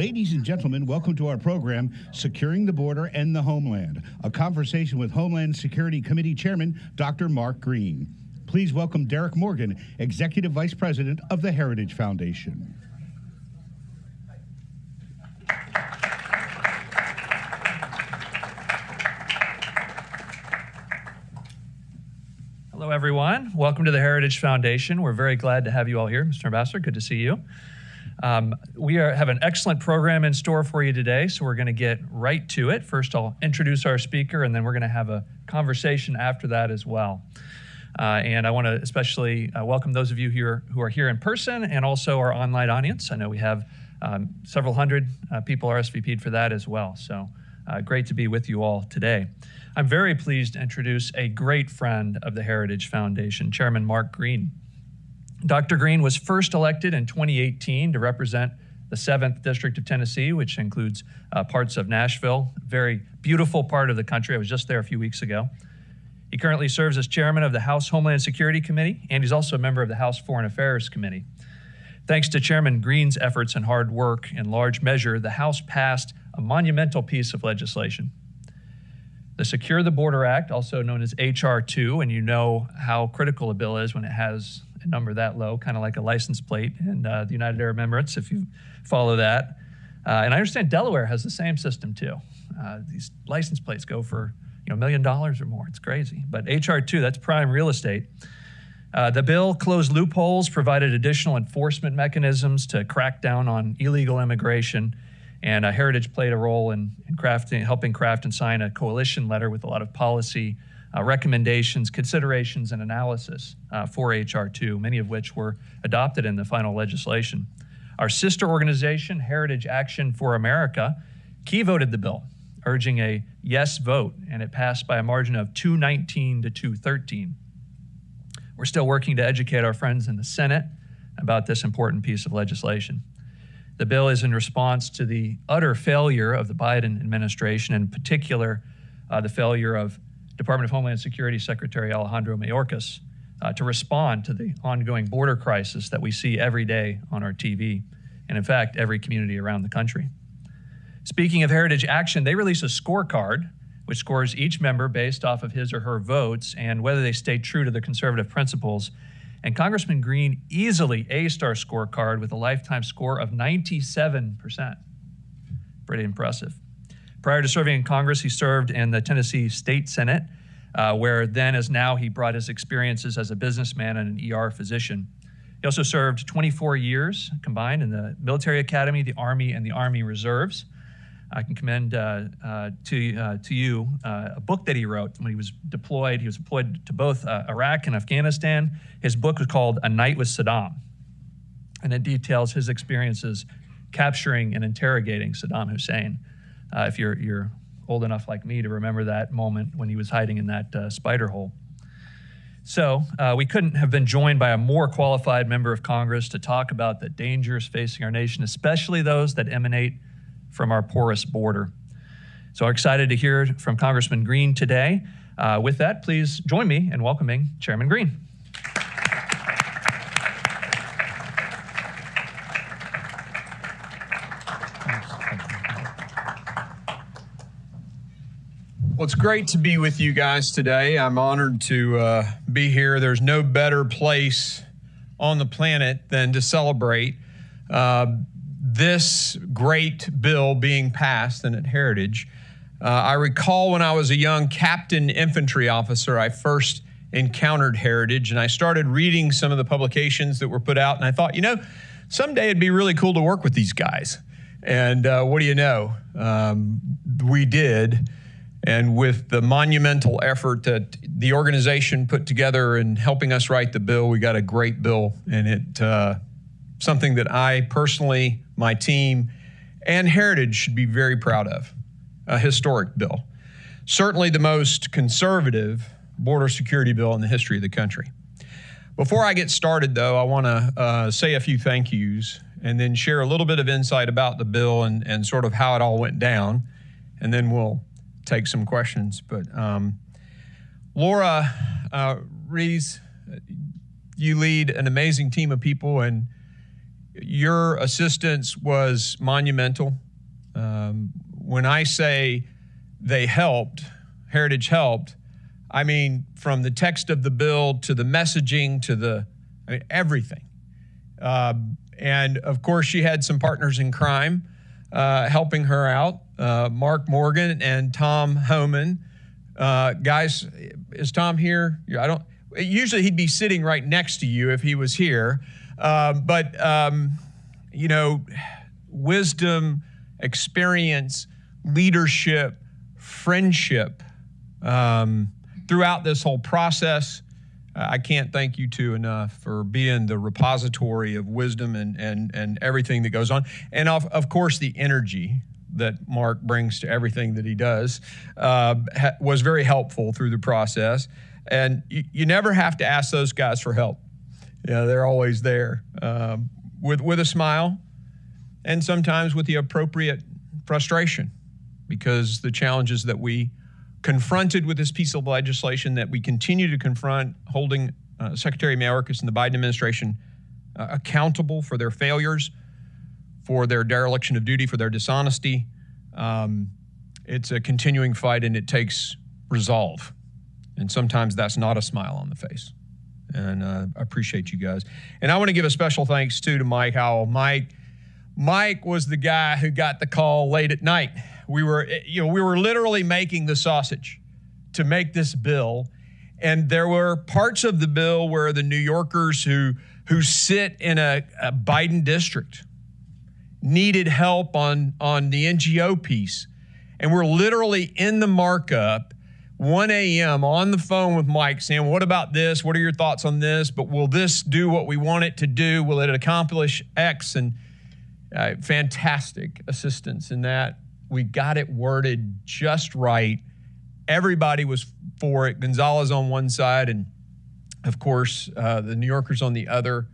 Ladies and gentlemen, welcome to our program, Securing the Border and the Homeland, a conversation with Homeland Security Committee Chairman, Dr. Mark Green. Please welcome Derrick Morgan, Executive Vice President of the Heritage Foundation. Hello, everyone. Welcome to the Heritage Foundation. We're very glad to have you all here. Mr. Ambassador, good to see you. We have an excellent program in store for you today, so we're going to get right to it. First, I'll introduce our speaker, and then we're going to have a conversation after that as well. And I want to especially welcome those of you here who are here in person and also our online audience. I know we have several hundred people RSVP'd for that as well, so great to be with you all today. I'm very pleased to introduce a great friend of the Heritage Foundation, Chairman Mark Green. Dr. Green was first elected in 2018 to represent the 7th District of Tennessee, which includes parts of Nashville, a very beautiful part of the country. I was just there a few weeks ago. He currently serves as chairman of the House Homeland Security Committee, and he's also a member of the House Foreign Affairs Committee. Thanks to Chairman Green's efforts and hard work, in large measure, the House passed a monumental piece of legislation. The Secure the Border Act, also known as H.R. 2, and you know how critical a bill is when it has a number that low, kind of like a license plate in the United Arab Emirates, if you follow that. And I understand Delaware has the same system too. These license plates go for $1 million or more. It's crazy. But H.R. 2, that's prime real estate. The bill closed loopholes, provided additional enforcement mechanisms to crack down on illegal immigration, and Heritage played a role in helping craft and sign a coalition letter with a lot of policy recommendations, considerations, and analysis for H.R. 2, many of which were adopted in the final legislation. Our sister organization, Heritage Action for America, key voted the bill, urging a yes vote, and it passed by a margin of 219 to 213. We're still working to educate our friends in the Senate about this important piece of legislation. The bill is in response to the utter failure of the Biden administration, in particular, the failure of Department of Homeland Security Secretary Alejandro Mayorkas to respond to the ongoing border crisis that we see every day on our TV, and in fact, every community around the country. Speaking of Heritage Action, they release a scorecard which scores each member based off of his or her votes and whether they stay true to the conservative principles. And Congressman Green easily aced our scorecard with a lifetime score of 97%. Pretty impressive. Prior to serving in Congress, he served in the Tennessee State Senate, where then as now he brought his experiences as a businessman and an ER physician. He also served 24 years combined in the military academy, the Army, and the Army Reserves. I can commend to you a book that he wrote when he was deployed. He was deployed to both Iraq and Afghanistan. His book was called A Night with Saddam, and it details his experiences capturing and interrogating Saddam Hussein. If you're old enough like me to remember that moment when he was hiding in that spider hole. So we couldn't have been joined by a more qualified member of Congress to talk about the dangers facing our nation, especially those that emanate from our porous border. So we're excited to hear from Congressman Green today. With that, please join me in welcoming Chairman Green. Well, it's great to be with you guys today. I'm honored to be here. There's no better place on the planet than to celebrate this great bill being passed and at Heritage. I recall when I was a young captain infantry officer, I first encountered Heritage, and I started reading some of the publications that were put out, and I thought, someday it'd be really cool to work with these guys. And what do you know? We did. And with the monumental effort that the organization put together in helping us write the bill, we got a great bill, and it something that I personally, my team, and Heritage should be very proud of. A historic bill. Certainly the most conservative border security bill in the history of the country. Before I get started, though, I want to say a few thank yous and then share a little bit of insight about the bill and sort of how it all went down, and then we'll take some questions. But Laura Rees, you lead an amazing team of people, and Your assistance was monumental. When I say they helped, Heritage helped, I mean from the text of the bill to the messaging to everything. And of course, she had some partners in crime helping her out, Mark Morgan and Tom Homan. Guys, is Tom here? Usually he'd be sitting right next to you if he was here. You know, wisdom, experience, leadership, friendship throughout this whole process. I can't thank you two enough for being the repository of wisdom and everything that goes on. And of course, the energy that Mark brings to everything that he does was very helpful through the process. And you never have to ask those guys for help. You know, they're always there with a smile and sometimes with the appropriate frustration, because the challenges that we confronted with this piece of legislation that we continue to confront, holding Secretary Mayorkas and the Biden administration accountable for their failures, for their dereliction of duty, for their dishonesty. It's a continuing fight, and it takes resolve. And sometimes that's not a smile on the face. And I appreciate you guys. And I want to give a special thanks too to Mike Howell. Mike was the guy who got the call late at night. We were literally making the sausage to make this bill. And there were parts of the bill where the New Yorkers who sit in a Biden district needed help on the NGO piece. And we're literally in the markup, 1 a.m. on the phone with Mike saying, what about this? What are your thoughts on this? But will this do what we want it to do? Will it accomplish X? And fantastic assistance in that. We got it worded just right. Everybody was for it. Gonzalez on one side and, of course, the New Yorkers on the other.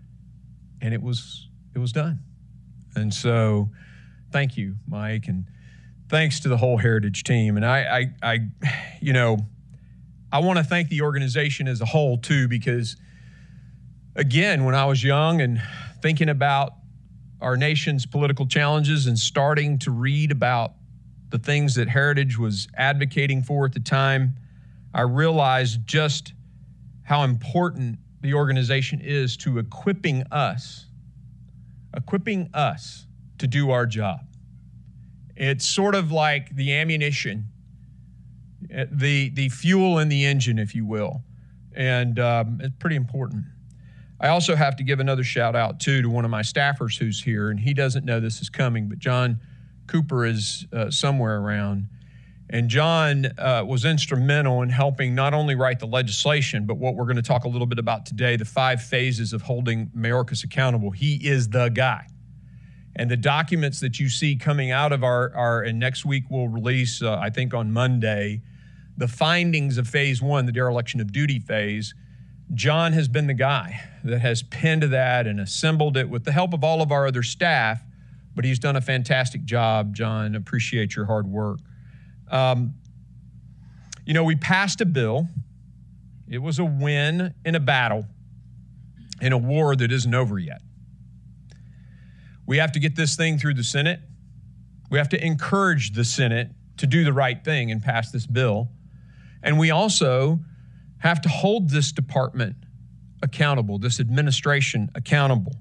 And it was done. And so thank you, Mike, and thanks to the whole Heritage team. And I want to thank the organization as a whole too, because again, when I was young and thinking about our nation's political challenges and starting to read about the things that Heritage was advocating for at the time, I realized just how important the organization is to equipping us to do our job. It's sort of like the ammunition, the fuel in the engine, if you will. And it's pretty important. I also have to give another shout out too to one of my staffers who's here, and he doesn't know this is coming, but John Cooper is somewhere around. And John was instrumental in helping not only write the legislation, but what we're going to talk a little bit about today, the 5 phases of holding Mayorkas accountable. He is the guy. And the documents that you see coming out of and next week we'll release, I think on Monday, the findings of phase 1, the dereliction of duty phase. John has been the guy that has penned that and assembled it with the help of all of our other staff, but he's done a fantastic job, John. Appreciate your hard work. We passed a bill. It was a win in a battle, in a war that isn't over yet. We have to get this thing through the Senate. We have to encourage the Senate to do the right thing and pass this bill. And we also have to hold this department accountable, this administration accountable.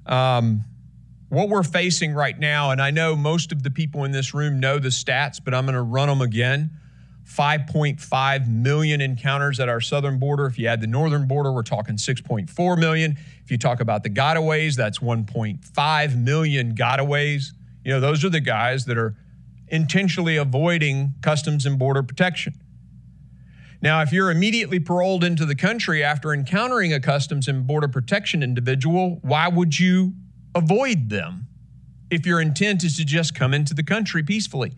What we're facing right now, and I know most of the people in this room know the stats, but I'm going to run them again. 5.5 million encounters at our southern border. If you add the northern border, we're talking 6.4 million. If you talk about the gotaways, that's 1.5 million gotaways. Those are the guys that are intentionally avoiding Customs and Border Protection. Now, if you're immediately paroled into the country after encountering a Customs and Border Protection individual, why would you avoid them if your intent is to just come into the country peacefully?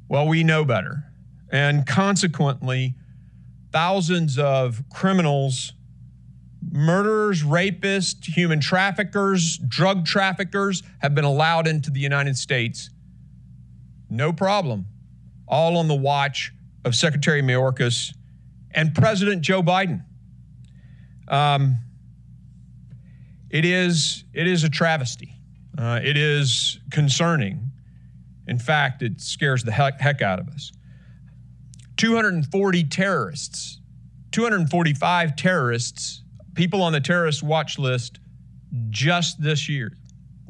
Well, we know better. And consequently, thousands of criminals, murderers, rapists, human traffickers, drug traffickers have been allowed into the United States. No problem. All on the watch of Secretary Mayorkas It is a travesty. It is concerning. In fact, it scares the heck out of us. 240 terrorists, 245 terrorists, people on the terrorist watch list just this year,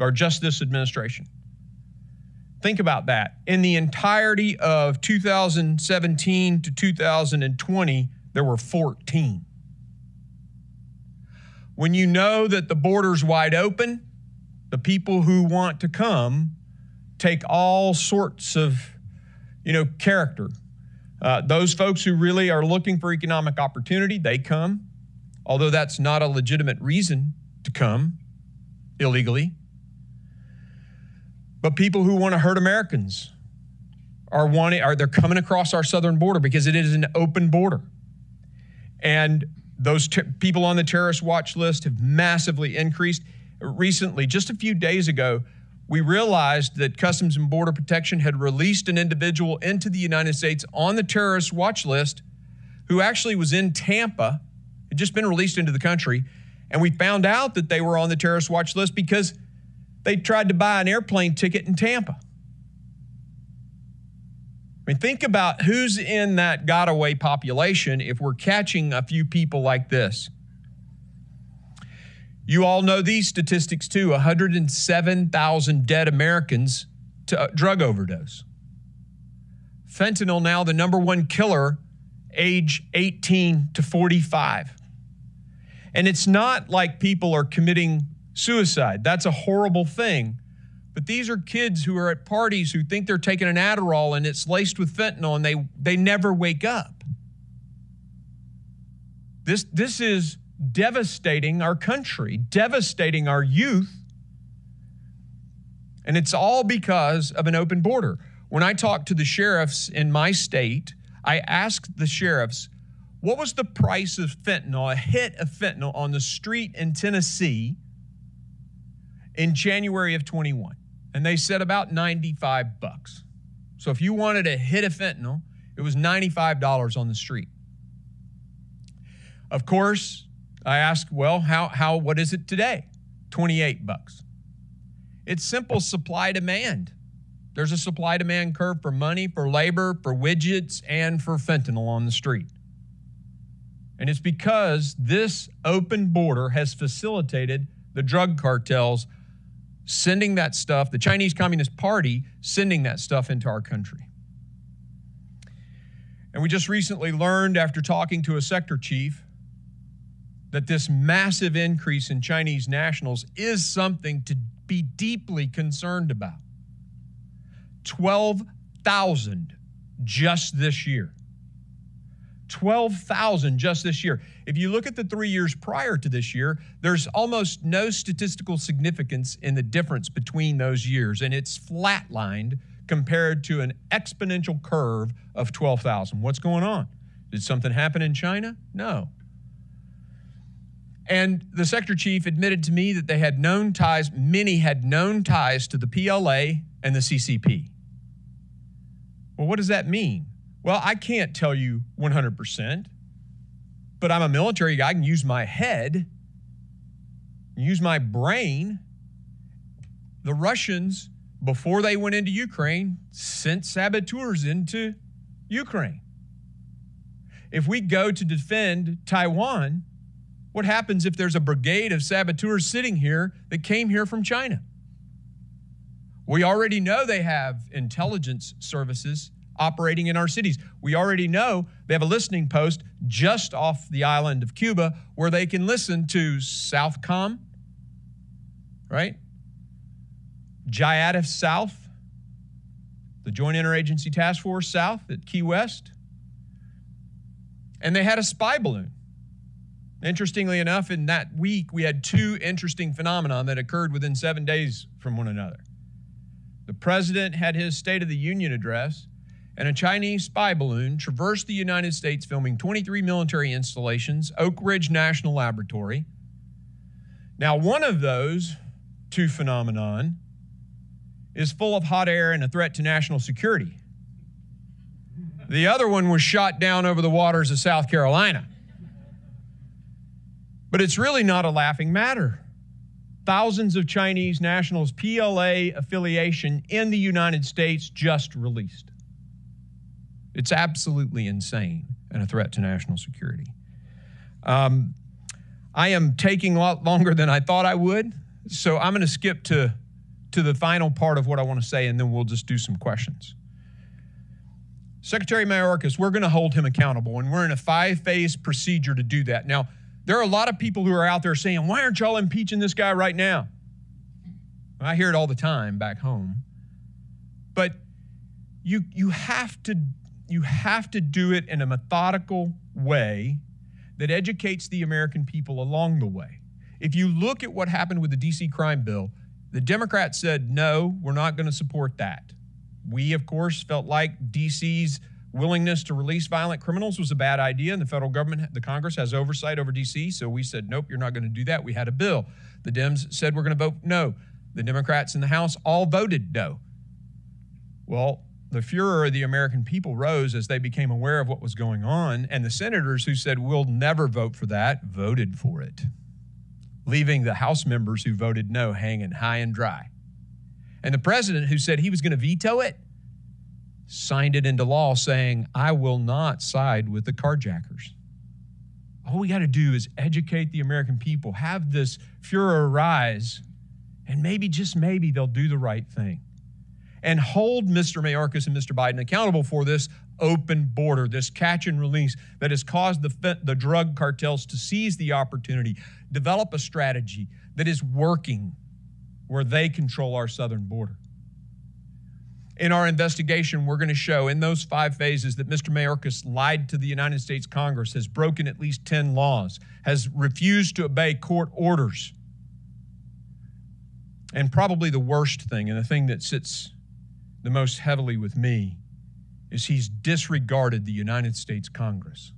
or just this administration. Think about that. In the entirety of 2017 to 2020, there were 14. When you know that the border's wide open, the people who want to come take all sorts of, character. Those folks who really are looking for economic opportunity, they come, although that's not a legitimate reason to come illegally. But people who want to hurt Americans they're coming across our southern border because it is an open border. And those people on the terrorist watch list have massively increased. Recently, just a few days ago, we realized that Customs and Border Protection had released an individual into the United States on the terrorist watch list who actually was in Tampa, had just been released into the country. And we found out that they were on the terrorist watch list because they tried to buy an airplane ticket in Tampa. I mean, think about who's in that got-away population if we're catching a few people like this. You all know these statistics too, 107,000 dead Americans to drug overdose. Fentanyl now the number one killer, age 18 to 45. And it's not like people are committing suicide. That's a horrible thing. But these are kids who are at parties who think they're taking an Adderall and it's laced with fentanyl and they never wake up. This is devastating our country, devastating our youth. And it's all because of an open border. When I talked to the sheriffs in my state, I asked the sheriffs, what was the price of fentanyl, a hit of fentanyl on the street in Tennessee in January of 21? And they said about $95. So if you wanted a hit of fentanyl, it was $95 on the street. Of course, I asked, well, what is it today? $28. It's simple supply demand. There's a supply demand curve for money, for labor, for widgets, and for fentanyl on the street. And it's because this open border has facilitated the drug cartels sending that stuff, the Chinese Communist Party sending that stuff into our country. And we just recently learned after talking to a sector chief that this massive increase in Chinese nationals is something to be deeply concerned about. 12,000 just this year. 12,000 just this year. If you look at the 3 years prior to this year, there's almost no statistical significance in the difference between those years, and it's flatlined compared to an exponential curve of 12,000. What's going on? Did something happen in China? No. And the sector chief admitted to me that they had known ties, many had known ties to the PLA and the CCP. Well, what does that mean? Well, I can't tell you 100%, but I'm a military guy. I can use my head, use my brain. The Russians, before they went into Ukraine, sent saboteurs into Ukraine. If we go to defend Taiwan, what happens if there's a brigade of saboteurs sitting here that came here from China? We already know they have intelligence services operating in our cities. We already know they have a listening post just off the island of Cuba where they can listen to Southcom, right? JIATF South, the Joint Interagency Task Force South at Key West. And they had a spy balloon. Interestingly enough, in that week, we had two interesting phenomena that occurred within 7 days from one another. The president had his State of the Union address, and a Chinese spy balloon traversed the United States, filming 23 military installations, Oak Ridge National Laboratory. Now, one of those two phenomenon is full of hot air and a threat to national security. The other one was shot down over the waters of South Carolina. But it's really not a laughing matter. thousands of Chinese nationals, PLA affiliation in the United States just released. It's absolutely insane and a threat to national security. I am taking a lot longer than I thought I would, so I'm going to skip to the final part of what I want to say, and then we'll just do some questions. Secretary Mayorkas, we're going to hold him accountable, and we're in a 5-phase procedure to do that. Now, there are a lot of people who are out there saying, why aren't y'all impeaching this guy right now? I hear it all the time back home. But you have to do it in a methodical way that educates the American people along the way. If you look at what happened with the D.C. crime bill, the Democrats said, no, we're not going to support that. We, of course, felt like D.C.'s willingness to release violent criminals was a bad idea, and the federal government, the Congress, has oversight over D.C., so we said, nope, you're not going to do that. We had a bill. The Dems said we're going to vote no. The Democrats in the House all voted no. Well, the furor of the American people rose as they became aware of what was going on, and the senators who said we'll never vote for that voted for it, leaving the House members who voted no hanging high and dry. And the president, who said he was going to veto it, signed it into law saying, I will not side with the carjackers. All we got to do is educate the American people, have this furor rise, and maybe, just maybe, they'll do the right thing. And hold Mr. Mayorkas and Mr. Biden accountable for this open border, this catch and release that has caused the drug cartels to seize the opportunity, develop a strategy that is working where they control our southern border. In our investigation, we're going to show in those 5 phases that Mr. Mayorkas lied to the United States Congress, has broken at least 10 laws, has refused to obey court orders. And probably the worst thing, and the thing that sits the most heavily with me, is he's disregarded the United States Congress,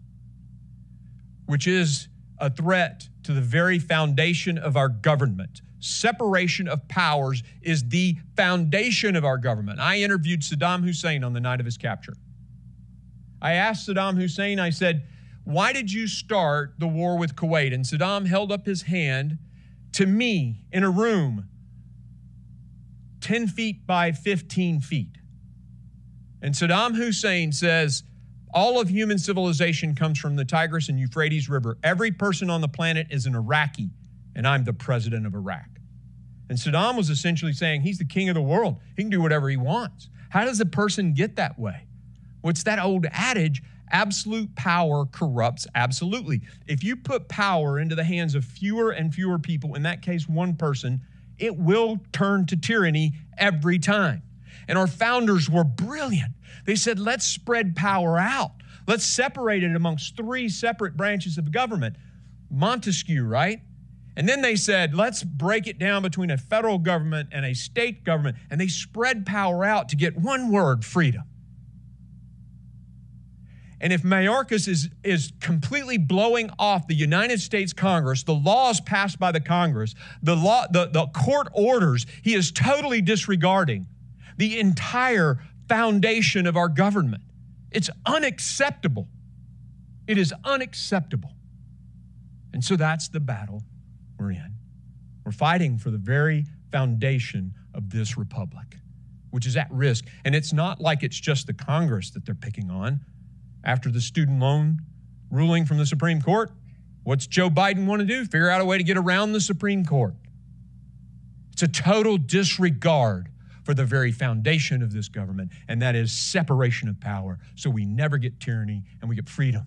which is a threat to the very foundation of our government. Separation of powers is the foundation of our government. I interviewed Saddam Hussein on the night of his capture. I asked Saddam Hussein, I said, why did you start the war with Kuwait? And Saddam held up his hand to me in a room 10 feet by 15 feet. And Saddam Hussein says, all of human civilization comes from the Tigris and Euphrates River. Every person on the planet is an Iraqi, and I'm the president of Iraq. And Saddam was essentially saying he's the king of the world. He can do whatever he wants. How does a person get that way? What's that old adage? Absolute power corrupts absolutely. If you put power into the hands of fewer and fewer people, in that case, one person, it will turn to tyranny every time. And our founders were brilliant. They said, let's spread power out. Let's separate it amongst 3 separate branches of government. Montesquieu, right? And then they said, let's break it down between a federal government and a state government. And they spread power out to get one word, freedom. And if Mayorkas is completely blowing off the United States Congress, the laws passed by the Congress, the court orders, he is totally disregarding the entire foundation of our government. It's unacceptable. It is unacceptable. And so that's the battle we're in. We're fighting for the very foundation of this republic, which is at risk. And it's not like it's just the Congress that they're picking on. After the student loan ruling from the Supreme Court, what's Joe Biden want to do? Figure out a way to get around the Supreme Court. It's a total disregard for the very foundation of this government, and that is separation of power, so we never get tyranny and we get freedom.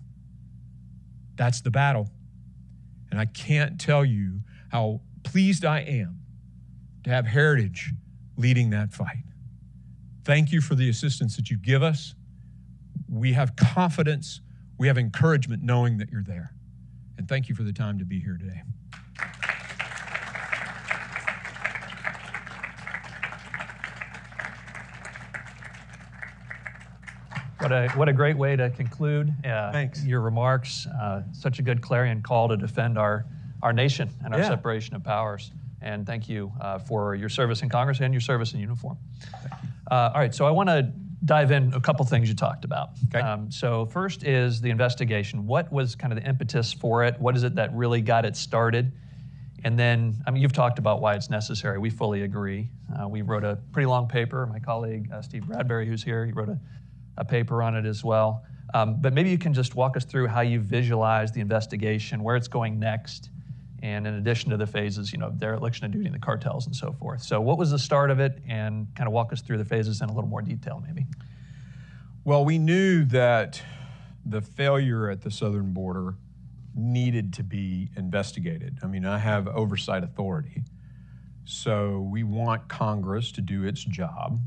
That's the battle. And I can't tell you how pleased I am to have Heritage leading that fight. Thank you for the assistance that you give us. We have confidence, we have encouragement knowing that you're there. And thank you for the time to be here today. What a great way to conclude Thanks. Your remarks. Such a good clarion call to defend our nation and our separation of powers. And thank you for your service in Congress and your service in uniform. All right, so I want to dive in a couple things you talked about. Okay. So first is the investigation. What was kind of the impetus for it? What is it that really got it started? And then, I mean, you've talked about why it's necessary. We fully agree. We wrote a pretty long paper. My colleague, Steve Bradbury, who's here, he wrote a paper on it as well. But maybe you can just walk us through how you visualize the investigation, where it's going next, and in addition to the phases, dereliction of duty and the cartels and so forth. So what was the start of it, and kind of walk us through the phases in a little more detail, maybe? Well, we knew that the failure at the southern border needed to be investigated. I mean, I have oversight authority, so we want Congress to do its job.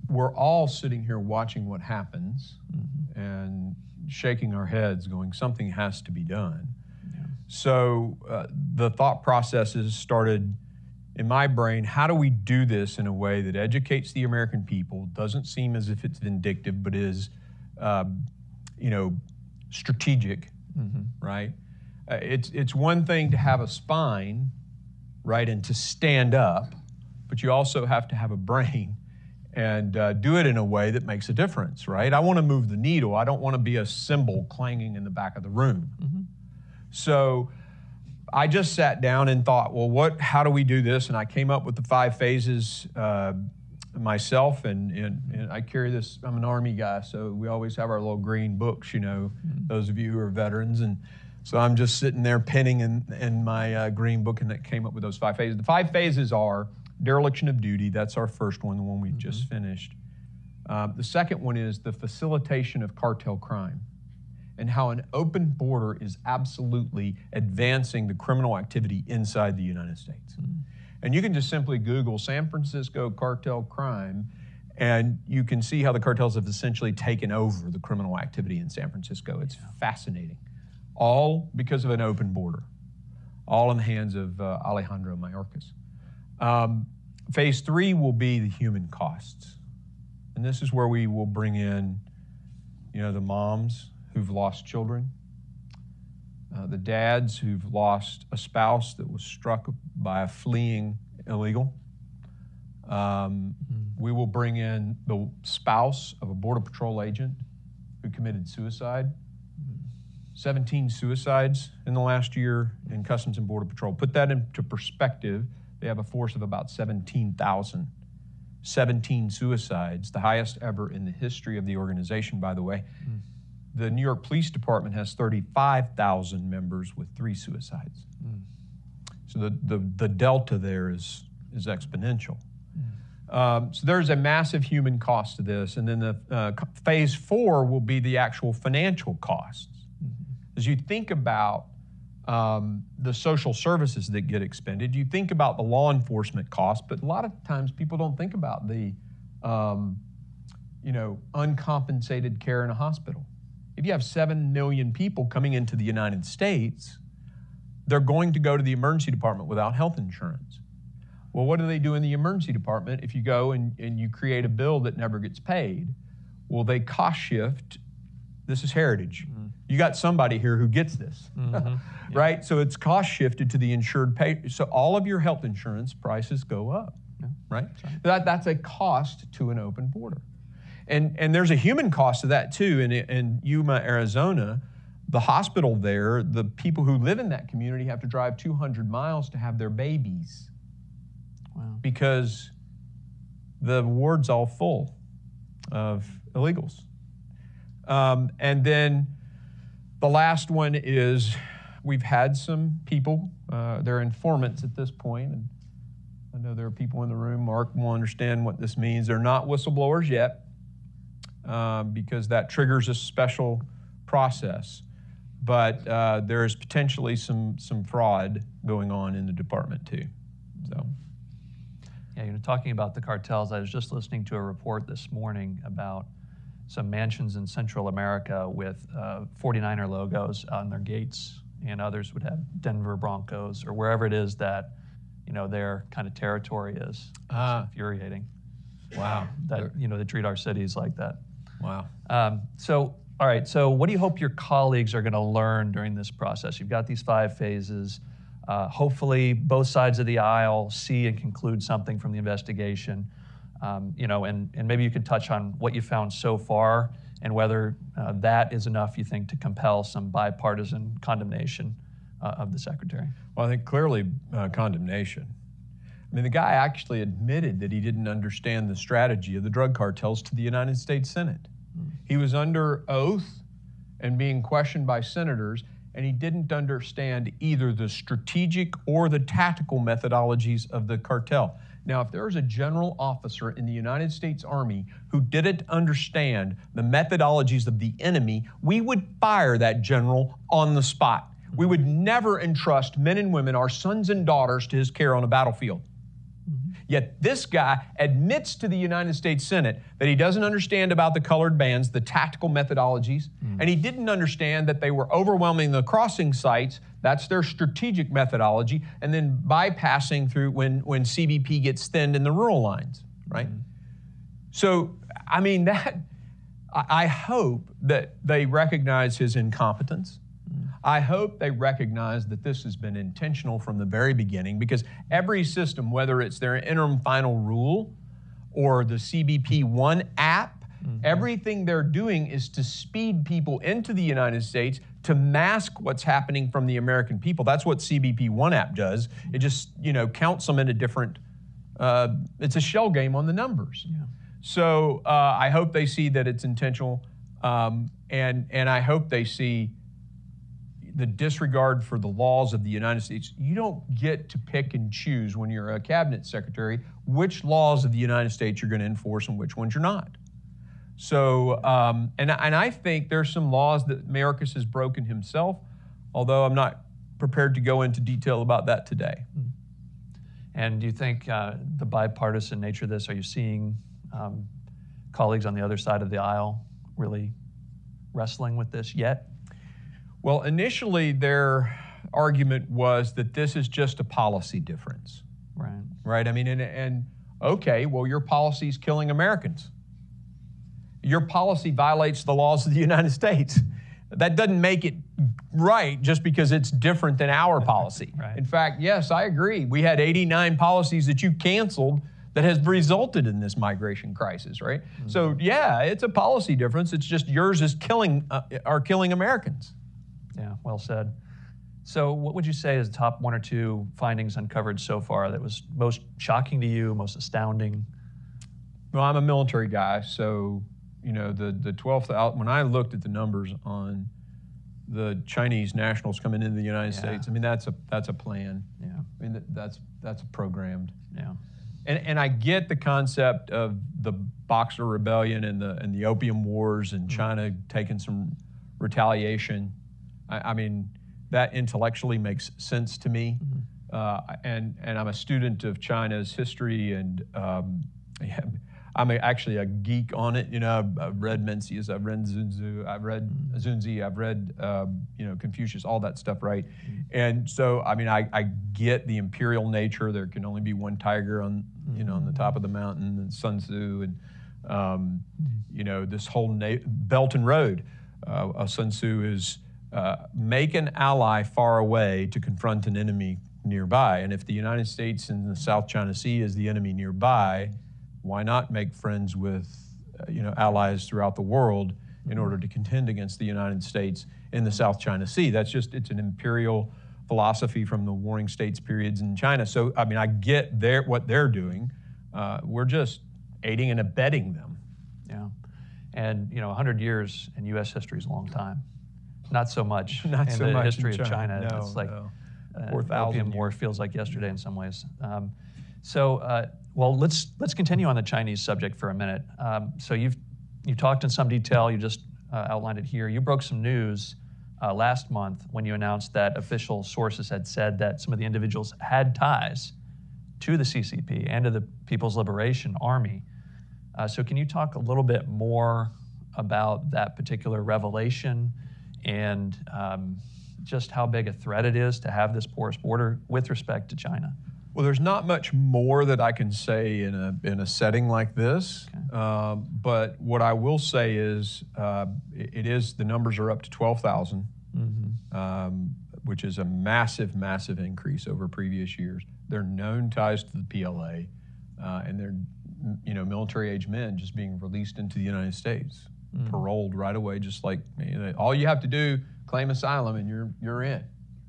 We're all sitting here watching what happens and shaking our heads going, something has to be done. Yeah. So the thought processes started in my brain, how do we do this in a way that educates the American people, doesn't seem as if it's vindictive, but is strategic, right? It's one thing to have a spine, right, and to stand up, but you also have to have a brain and do it in a way that makes a difference, right? I want to move the needle. I don't want to be a cymbal clanging in the back of the room. So I just sat down and thought, well, how do we do this? And I came up with the 5 phases myself, and I carry this. I'm an Army guy, so we always have our little green books, those of you who are veterans. And so I'm just sitting there penning in my green book, and that came up with those 5 phases. The 5 phases are dereliction of duty. That's our first one, the one we just finished. The second one is the facilitation of cartel crime, and how an open border is absolutely advancing the criminal activity inside the United States. And you can just simply Google San Francisco cartel crime, and you can see how the cartels have essentially taken over the criminal activity in San Francisco. It's fascinating. All because of an open border, all in the hands of Alejandro Mayorkas. Phase 3 will be the human costs. And this is where we will bring in, the moms who've lost children, the dads who've lost a spouse that was struck by a fleeing illegal. We will bring in the spouse of a Border Patrol agent who committed suicide. 17 suicides in the last year in Customs and Border Patrol. Put that into perspective, they have a force of about 17,000. 17 suicides, the highest ever in the history of the organization, by the way. The New York Police Department has 35,000 members with 3 suicides. So the delta there is exponential. So there's a massive human cost to this. And then the phase 4 will be the actual financial costs. As you think about the social services that get expended, you think about the law enforcement costs, but a lot of times people don't think about the uncompensated care in a hospital. If you have 7 million people coming into the United States, they're going to go to the emergency department without health insurance. Well, what do they do in the emergency department if you go and you create a bill that never gets paid? Well, they cost shift. This is heritage. You got somebody here who gets this, right? So it's cost shifted to the insured pay. So all of your health insurance prices go up, right? That's a cost to an open border. And there's a human cost to that too. In Yuma, Arizona, the hospital there, the people who live in that community have to drive 200 miles to have their babies. Wow. Because the ward's all full of illegals. And then the last one is we've had some people, they're informants at this point, and I know there are people in the room, Mark will understand what this means. They're not whistleblowers yet, because that triggers a special process. But there is potentially some fraud going on in the department too. So. Yeah, talking about the cartels, I was just listening to a report this morning about some mansions in Central America with 49er logos on their gates, and others would have Denver Broncos or wherever it is that their kind of territory is. It's infuriating. Wow. That they treat our cities like that. Wow. All right, so what do you hope your colleagues are going to learn during this process? You've got these 5 phases. Hopefully both sides of the aisle see and conclude something from the investigation. And maybe you could touch on what you found so far and whether that is enough, you think, to compel some bipartisan condemnation of the secretary? Well, I think clearly condemnation. I mean, the guy actually admitted that he didn't understand the strategy of the drug cartels to the United States Senate. He was under oath and being questioned by senators, and he didn't understand either the strategic or the tactical methodologies of the cartel. Now, if there was a general officer in the United States Army who didn't understand the methodologies of the enemy, we would fire that general on the spot. We would never entrust men and women, our sons and daughters, to his care on a battlefield. Yet this guy admits to the United States Senate that he doesn't understand about the colored bands, the tactical methodologies, and he didn't understand that they were overwhelming the crossing sites. That's their strategic methodology, and then bypassing through when CBP gets thinned in the rural lines, right? So, I mean, I hope that they recognize his incompetence. I hope they recognize that this has been intentional from the very beginning, because every system, whether it's their interim final rule or the CBP One app, everything they're doing is to speed people into the United States to mask what's happening from the American people. That's what CBP One app does. It just, counts them into different, it's a shell game on the numbers. Yeah. So I hope they see that it's intentional, and I hope they see the disregard for the laws of the United States. You don't get to pick and choose when you're a cabinet secretary which laws of the United States you're going to enforce and which ones you're not. So, and I think there's some laws that Mayorkas has broken himself, although I'm not prepared to go into detail about that today. And do you think the bipartisan nature of this, are you seeing colleagues on the other side of the aisle really wrestling with this yet? Well, initially their argument was that this is just a policy difference. Right. Right? I mean, and okay, well, your policy's killing Americans. Your policy violates the laws of the United States. That doesn't make it right just because it's different than our policy. Right. In fact, yes, I agree. We had 89 policies that you canceled that has resulted in this migration crisis, right? So yeah, it's a policy difference. It's just yours is killing Americans. Yeah, well said. So what would you say is the top one or two findings uncovered so far that was most shocking to you, most astounding? Well, I'm a military guy, so the 12,000, when I looked at the numbers on the Chinese nationals coming into the United States, I mean, that's a plan. Yeah. I mean, that's programmed. Yeah. And I get the concept of the Boxer Rebellion and the Opium Wars and China taking some retaliation. I mean, that intellectually makes sense to me. And I'm a student of China's history, and I'm actually a geek on it. I've read Mencius, I've read Zunzi, I've read Confucius, all that stuff, right? And so, I mean, I get the imperial nature. There can only be one tiger on the top of the mountain, and Sun Tzu, and this whole Belt and Road. Sun Tzu is make an ally far away to confront an enemy nearby. And if the United States and the South China Sea is the enemy nearby, why not make friends with allies throughout the world in order to contend against the United States in the South China Sea? It's an imperial philosophy from the Warring States periods in China. So, I mean, I get what they're doing. We're just aiding and abetting them. Yeah. And, 100 years in U.S. history is a long time. Not so much in the history of China. No, it's like 4,000 Opium War feels like yesterday in some ways. Well, let's continue on the Chinese subject for a minute. So you talked in some detail. You just outlined it here. You broke some news last month when you announced that official sources had said that some of the individuals had ties to the CCP and to the People's Liberation Army. So can you talk a little bit more about that particular revelation and just how big a threat it is to have this porous border with respect to China? Well, there's not much more that I can say in a setting like this, okay. But what I will say is the numbers are up to 12,000, which is a massive, massive increase over previous years. They're known ties to the PLA, and they're military-age men just being released into the United States, paroled right away, just like all you have to do, claim asylum, and you're in.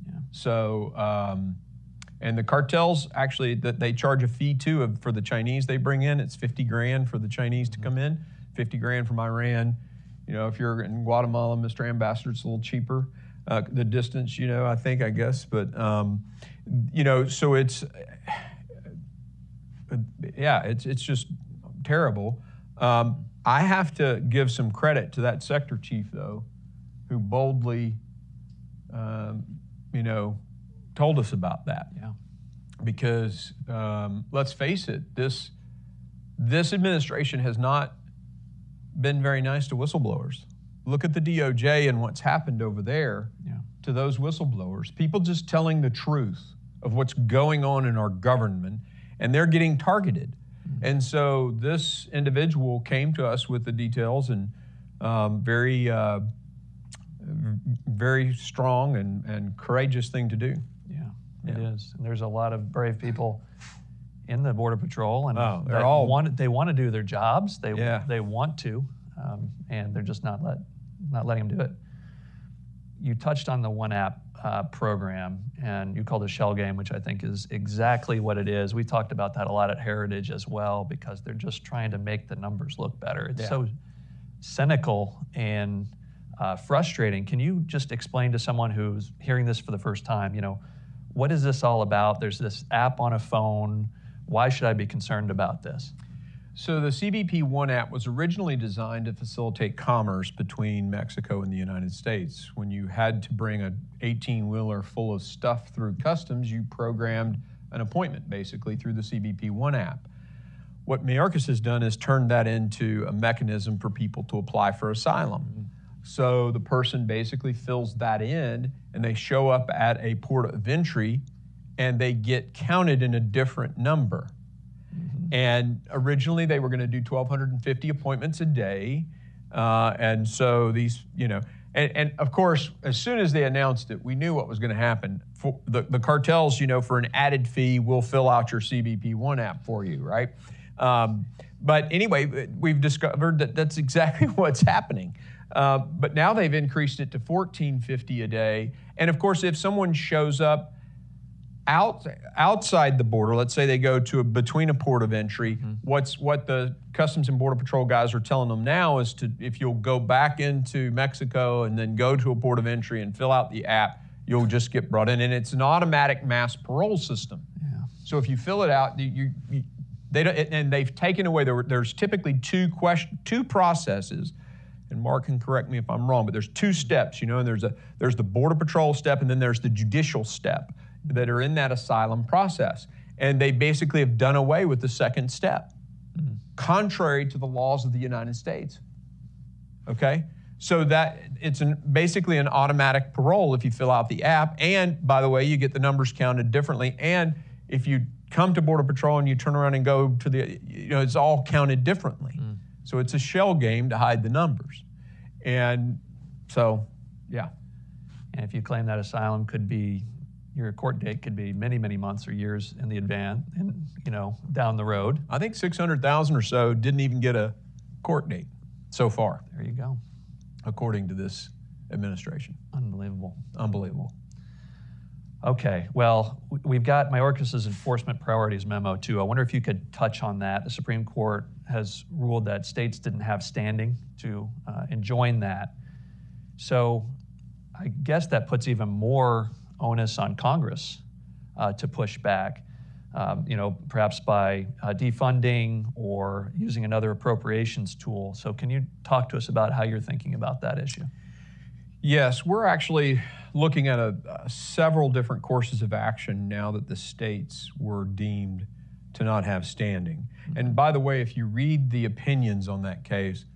Yeah. So, and the cartels actually, that they charge a fee too for the Chinese they bring in. It's 50 grand for the Chinese to come in, 50 grand from Iran. You know, if you're in Guatemala, Mr. Ambassador, it's a little cheaper. The distance, you know, I guess. But, you know, so it's, yeah, it's just terrible. I have to give some credit to that sector chief, though, who boldly, you know, told us about that. Yeah. Because let's face it, this administration has not been very nice to whistleblowers. Look at the DOJ and what's happened over there to those whistleblowers. People just telling the truth of what's going on in our government, and they're getting targeted. Mm-hmm. And so this individual came to us with the details, and very strong and courageous thing to do. Yeah, it is. And there's a lot of brave people in the Border Patrol, and they want to do their jobs. They want to, and they're just not letting them do it. You touched on the One App program, and you called it a shell game, which I think is exactly what it is. We talked about that a lot at Heritage as well, because they're just trying to make the numbers look better. It's so cynical and frustrating. Can you just explain to someone who's hearing this for the first time, you know, what is this all about? There's this app on a phone. Why should I be concerned about this? So the CBP One app was originally designed to facilitate commerce between Mexico and the United States. When you had to bring an 18-wheeler full of stuff through customs, you programmed an appointment basically through the CBP One app. What Mayorkas has done is turned that into a mechanism for people to apply for asylum. Mm-hmm. So the person basically fills that in, and they show up at a port of entry, and they get counted in a different number. Mm-hmm. And originally they were going to do 1,250 appointments a day. And so these, you know, and of course, as soon as they announced it, we knew what was going to happen. For the cartels, you know, for an added fee, will fill out your CBP One app for you, right? But anyway, we've discovered that that's exactly what's happening. But now they've increased it to $1,450 a day. And of course, if someone shows up outside the border, let's say they go to between a port of entry, mm-hmm. what the Customs and Border Patrol guys are telling them now is if you'll go back into Mexico and then go to a port of entry and fill out the app, you'll just get brought in. And it's an automatic mass parole system. Yeah. So if you fill it out, they don't, and they've taken away, there's typically two processes. And Mark can correct me if I'm wrong, but there's two steps, you know, and there's the Border Patrol step, and then there's the judicial step that are in that asylum process. And they basically have done away with the second step, contrary to the laws of the United States. Okay? So that it's basically an automatic parole if you fill out the app. And by the way, you get the numbers counted differently. And if you come to Border Patrol and you turn around and go to it's all counted differently. So it's a shell game to hide the numbers. And so, yeah. And if you claim that asylum your court date could be many, many months or years in the advance, and down the road. I think 600,000 or so didn't even get a court date so far. There you go. According to this administration. Unbelievable. Unbelievable. Okay, well, we've got Mayorkas' enforcement priorities memo too. I wonder if you could touch on that. The Supreme Court has ruled that states didn't have standing to enjoin that. So I guess that puts even more onus on Congress to push back, perhaps by defunding or using another appropriations tool. So can you talk to us about how you're thinking about that issue? Yes, we're actually looking at several different courses of action now that the states were deemed to not have standing. Mm-hmm. And by the way, if you read the opinions on that case,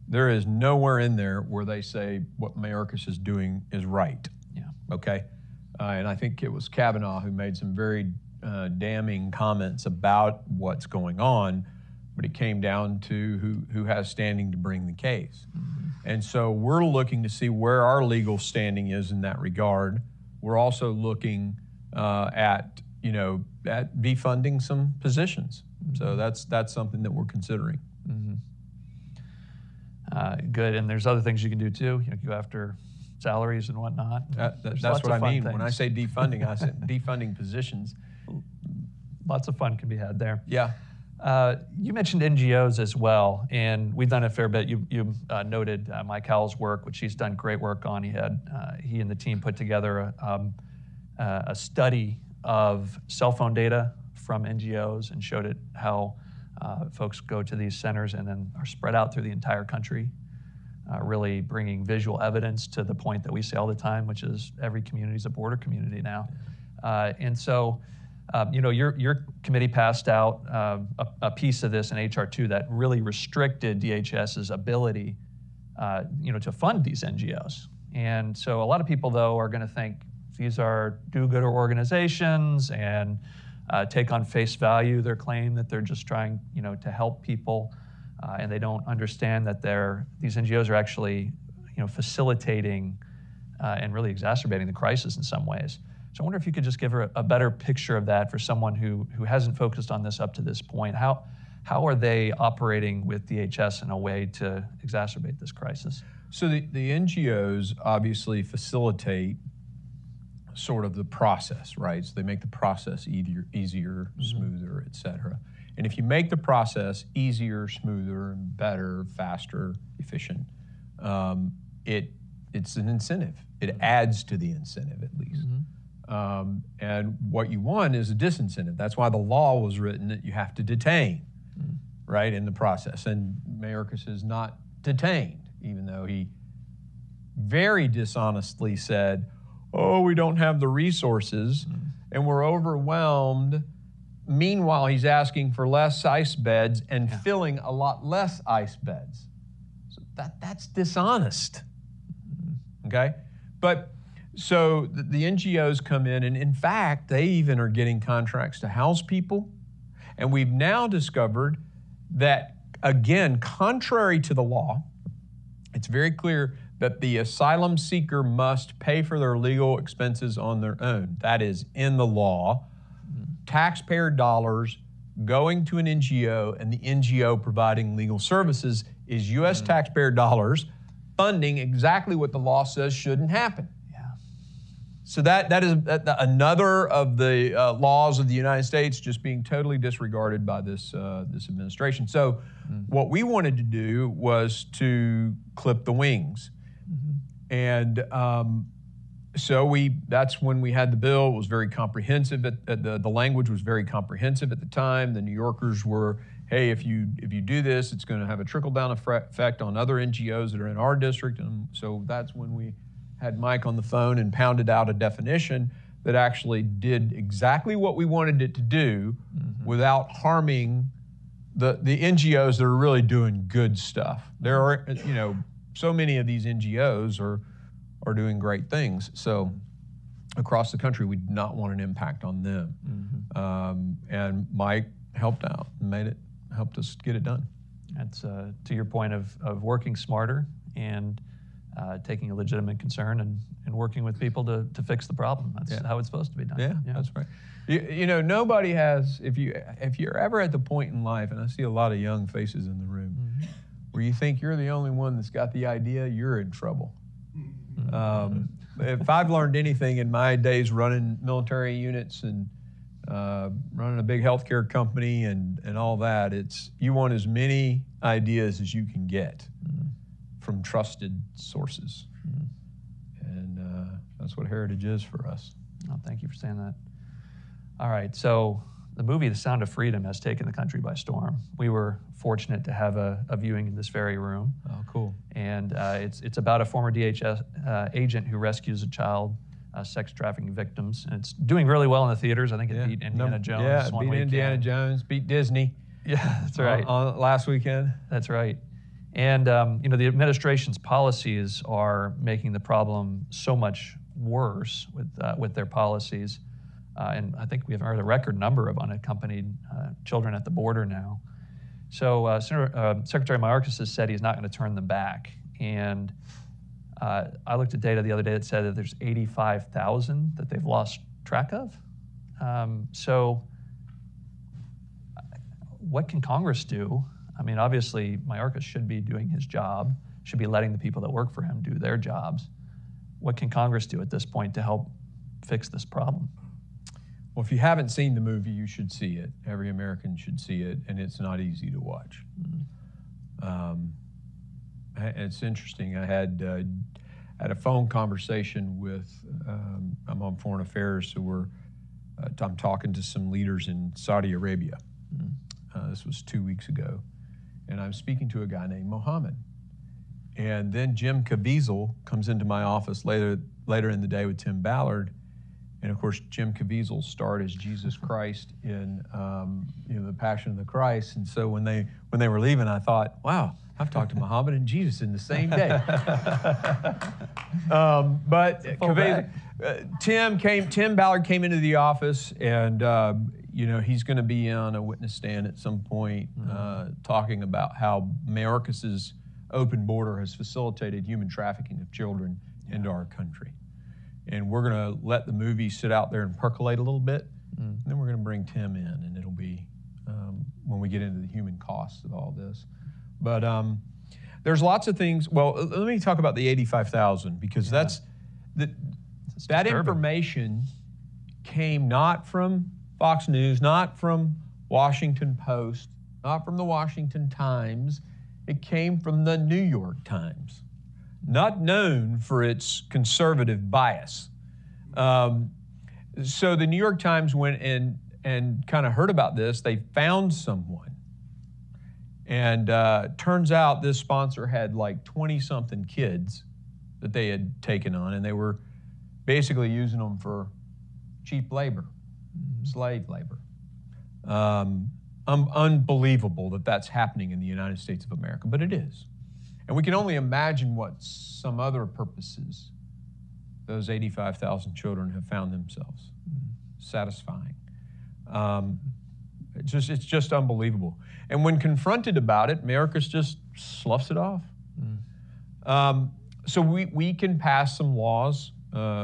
there is nowhere in there where they say what Mayorkas is doing is right. Yeah. Okay? And I think it was Kavanaugh who made some very damning comments about what's going on, but it came down to who has standing to bring the case. Mm-hmm. And so we're looking to see where our legal standing is in that regard. We're also looking at defunding some positions. Mm-hmm. So that's something that we're considering. Mm-hmm. Good, and there's other things you can do too. You go after salaries and whatnot. That's what I mean. When I say defunding, I say defunding positions. Lots of fun can be had there. Yeah. You mentioned NGOs as well, and we've done a fair bit. You noted Mike Howell's work, which he's done great work on. He and the team put together a study of cell phone data from NGOs and showed it how folks go to these centers and then are spread out through the entire country, really bringing visual evidence to the point that we say all the time, which is every community is a border community now. And so, your committee passed out a piece of this in HR 2 that really restricted DHS's ability, to fund these NGOs. And so a lot of people, though, are going to think these are do-gooder organizations and take on face value their claim that they're just trying, to help people, and they don't understand that these NGOs are actually, facilitating and really exacerbating the crisis in some ways. So I wonder if you could just give her a better picture of that for someone who hasn't focused on this up to this point. How are they operating with DHS in a way to exacerbate this crisis? So the NGOs obviously facilitate sort of the process, right? So they make the process easier, smoother, et cetera. And if you make the process easier, smoother, and better, faster, efficient, it's an incentive. It adds to the incentive at least. And what you want is a disincentive. That's why the law was written that you have to detain, right, in the process. And Mayorkas is not detained, even though he very dishonestly said, oh, we don't have the resources and we're overwhelmed. Meanwhile, he's asking for less ICE beds and filling a lot less ICE beds. So that's dishonest, okay? But so the NGOs come in, and in fact, they even are getting contracts to house people. And we've now discovered that, again, contrary to the law, it's very clear that the asylum seeker must pay for their legal expenses on their own. That is in the law. Taxpayer dollars going to an NGO and the NGO providing legal services is U.S. taxpayer dollars funding exactly what the law says shouldn't happen. So that is another of the laws of the United States just being totally disregarded by this administration. So what we wanted to do was to clip the wings. And so that's when we had the bill. It was very comprehensive. The language was very comprehensive at the time. The New Yorkers were, hey, if you do this, it's going to have a trickle-down effect on other NGOs that are in our district. And so that's when we had Mike on the phone and pounded out a definition that actually did exactly what we wanted it to do without harming the NGOs that are really doing good stuff. There are, so many of these NGOs are doing great things. So across the country, we did not want an impact on them. And Mike helped out and helped us get it done. That's to your point of working smarter and taking a legitimate concern and working with people to fix the problem. That's how it's supposed to be done. Yeah, that's right. Nobody has, if you're ever at the point in life, and I see a lot of young faces in the room, where you think you're the only one that's got the idea, you're in trouble. If I've learned anything in my days running military units and running a big healthcare company and all that, it's you want as many ideas as you can get from trusted sources. And that's what Heritage is for us. Oh, thank you for saying that. All right, so the movie The Sound of Freedom has taken the country by storm. We were fortunate to have a viewing in this very room. Oh, cool. And it's about a former DHS agent who rescues a child, sex trafficking victims. And it's doing really well in the theaters. I think it beat Indiana Jones. Yeah, one beat weekend. Indiana Jones, beat Disney. Yeah, that's right. On last weekend. That's right. And the administration's policies are making the problem so much worse with their policies. And I think we have a record number of unaccompanied children at the border now. So Secretary Mayorkas has said he's not going to turn them back. And I looked at data the other day that said that there's 85,000 that they've lost track of. So what can Congress do? I mean, obviously, Mayorkas should be doing his job, should be letting the people that work for him do their jobs. what can Congress do at this point to help fix this problem? Well, if you haven't seen the movie, you should see it. Every American should see it, and it's not easy to watch. It's interesting. I had a phone conversation with, I'm on Foreign Affairs, so I'm talking to some leaders in Saudi Arabia. This was 2 weeks ago. And I'm speaking to a guy named Mohammed. And then Jim Caviezel comes into my office later in the day with Tim Ballard. And of course, Jim Caviezel starred as Jesus Christ in The Passion of the Christ. And so when they were leaving, I thought, wow, I've talked to Muhammad and Jesus in the same day. But Tim Ballard came into the office, and he's going to be on a witness stand at some point, talking about how Mayorkas' open border has facilitated human trafficking of children into our country. And we're going to let the movie sit out there and percolate a little bit, and then we're going to bring Tim in, and it'll be when we get into the human costs of all this. But there's lots of things. Well, let me talk about the 85,000, because that information came not from Fox News, not from Washington Post, not from the Washington Times. It came from the New York Times, not known for its conservative bias. So the New York Times went and kind of heard about this. They found someone. And turns out this sponsor had like 20-something kids that they had taken on, and they were basically using them for cheap labor, slave labor. Unbelievable that that's happening in the United States of America, but it is. And we can only imagine what some other purposes those 85,000 children have found themselves satisfying. It's just unbelievable. And when confronted about it, Mayorkas just sloughs it off. So we can pass some laws.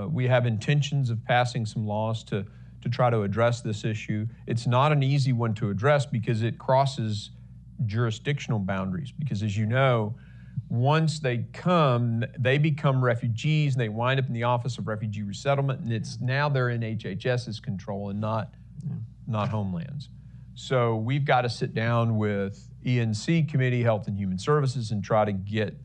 We have intentions of passing some laws to try to address this issue. It's not an easy one to address because it crosses jurisdictional boundaries. Because as you know, once they come, they become refugees, and they wind up in the Office of Refugee Resettlement, and now they're in HHS's control and not Homeland's. So we've got to sit down with ENC Committee, Health and Human Services, and try to get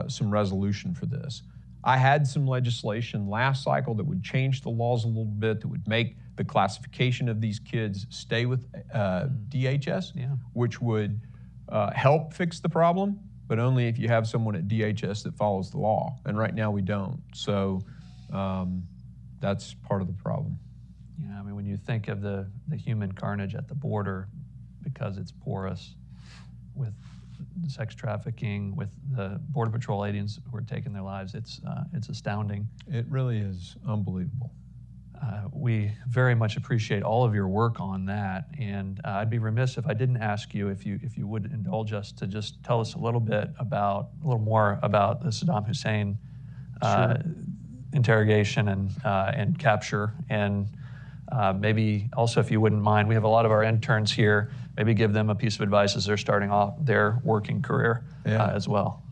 some resolution for this. I had some legislation last cycle that would change the laws a little bit, that would make the classification of these kids stay with DHS, which would help fix the problem, but only if you have someone at DHS that follows the law. And right now we don't. So that's part of the problem. Yeah, I mean, when you think of the human carnage at the border, because it's porous, with sex trafficking, with the Border Patrol agents who are taking their lives, it's astounding. It really is unbelievable. We very much appreciate all of your work on that, and I'd be remiss if I didn't ask you if you would indulge us to just tell us a little more about the Saddam Hussein interrogation and capture, and maybe also, if you wouldn't mind, we have a lot of our interns here. Maybe give them a piece of advice as they're starting off their working career as well.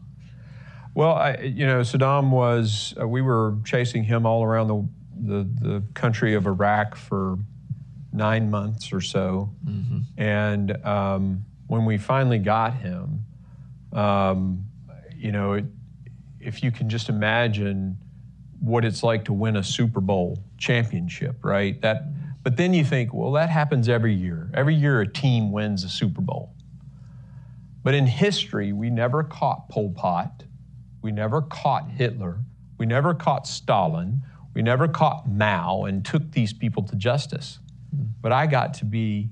Well, Saddam was. We were chasing him all around the country of Iraq for 9 months or so, and when we finally got him, if you can just imagine what it's like to win a Super Bowl championship, right? But then you think, well, that happens every year. Every year a team wins a Super Bowl. But in history, we never caught Pol Pot. We never caught Hitler. We never caught Stalin. We never caught Mao and took these people to justice. But I got to be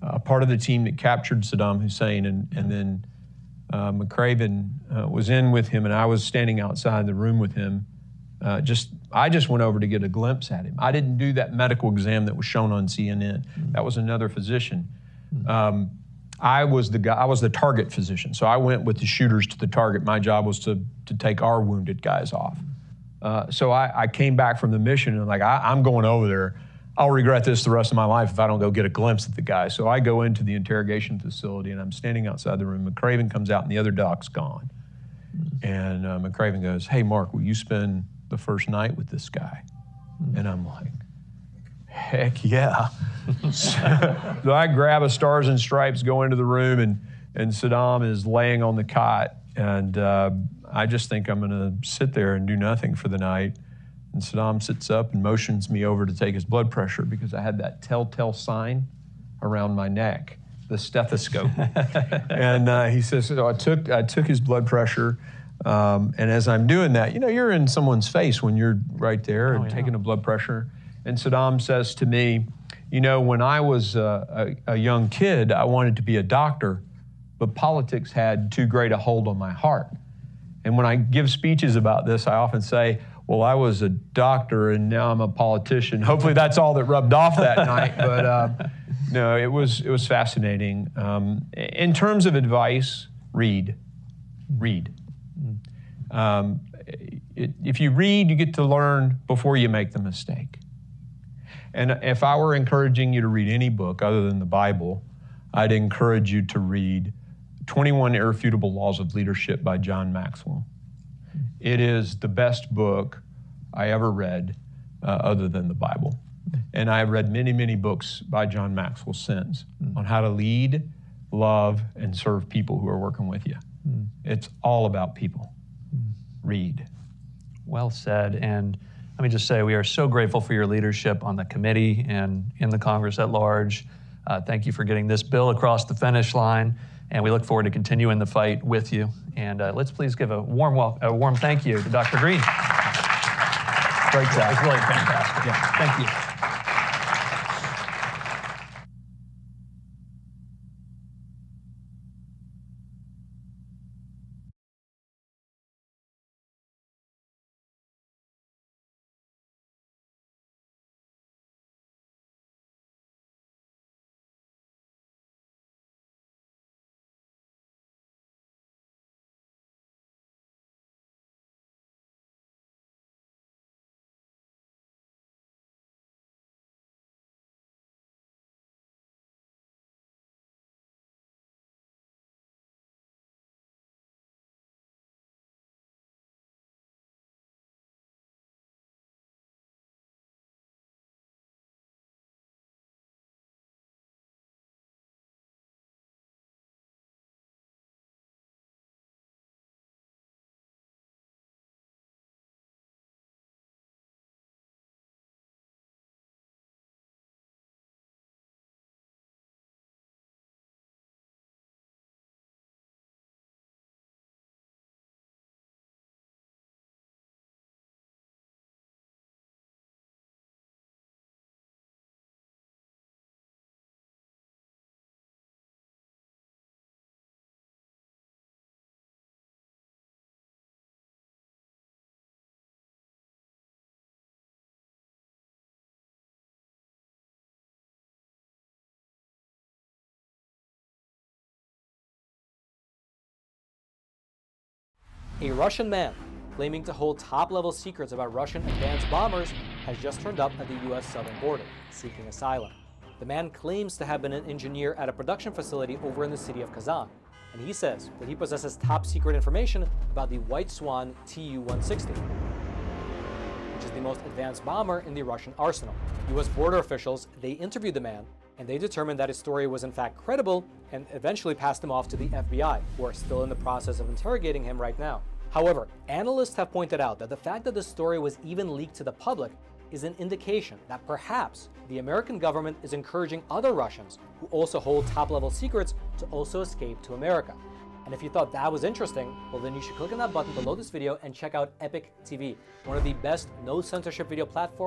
a part of the team that captured Saddam Hussein, and then McCraven was in with him, and I was standing outside the room with him. I just went over to get a glimpse at him. I didn't do that medical exam that was shown on CNN. That was another physician. I was the target physician. So I went with the shooters to the target. My job was to take our wounded guys off. So I came back from the mission and I'm going over there. I'll regret this the rest of my life if I don't go get a glimpse at the guy. So I go into the interrogation facility, and I'm standing outside the room. McCraven comes out and the other doc's gone. And McCraven goes, "Hey, Mark, will you spend the first night with this guy? And I'm like, heck yeah. So I grab a Stars and Stripes, go into the room, and Saddam is laying on the cot. And I just think I'm gonna sit there and do nothing for the night. And Saddam sits up and motions me over to take his blood pressure because I had that telltale sign around my neck, the stethoscope. And he says, so I took his blood pressure. And as I'm doing that, you're in someone's face when you're right there and taking a blood pressure. And Saddam says to me, when I was a young kid, I wanted to be a doctor, but politics had too great a hold on my heart. And when I give speeches about this, I often say, well, I was a doctor and now I'm a politician. Hopefully that's all that rubbed off that night. But no, it was fascinating. In terms of advice, read. If you read, you get to learn before you make the mistake. And if I were encouraging you to read any book other than the Bible, I'd encourage you to read 21 Irrefutable Laws of Leadership by John Maxwell. It is the best book I ever read other than the Bible. And I've read many, many books by John Maxwell since on how to lead, love, and serve people who are working with you. It's all about people. Read. Well said. And let me just say, we are so grateful for your leadership on the committee and in the Congress at large. Thank you for getting this bill across the finish line. And we look forward to continuing the fight with you. And let's please give a warm thank you to Dr. Green. Great job. It's really fantastic. Yeah, thank you. A Russian man claiming to hold top-level secrets about Russian advanced bombers has just turned up at the U.S. southern border, seeking asylum. The man claims to have been an engineer at a production facility over in the city of Kazan, and he says that he possesses top-secret information about the White Swan Tu-160, which is the most advanced bomber in the Russian arsenal. U.S. border officials, they interviewed the man, and they determined that his story was in fact credible and eventually passed him off to the FBI, who are still in the process of interrogating him right now. However, analysts have pointed out that the fact that the story was even leaked to the public is an indication that perhaps the American government is encouraging other Russians who also hold top-level secrets to also escape to America. And if you thought that was interesting, well then you should click on that button below this video and check out Epic TV, one of the best no-censorship video platforms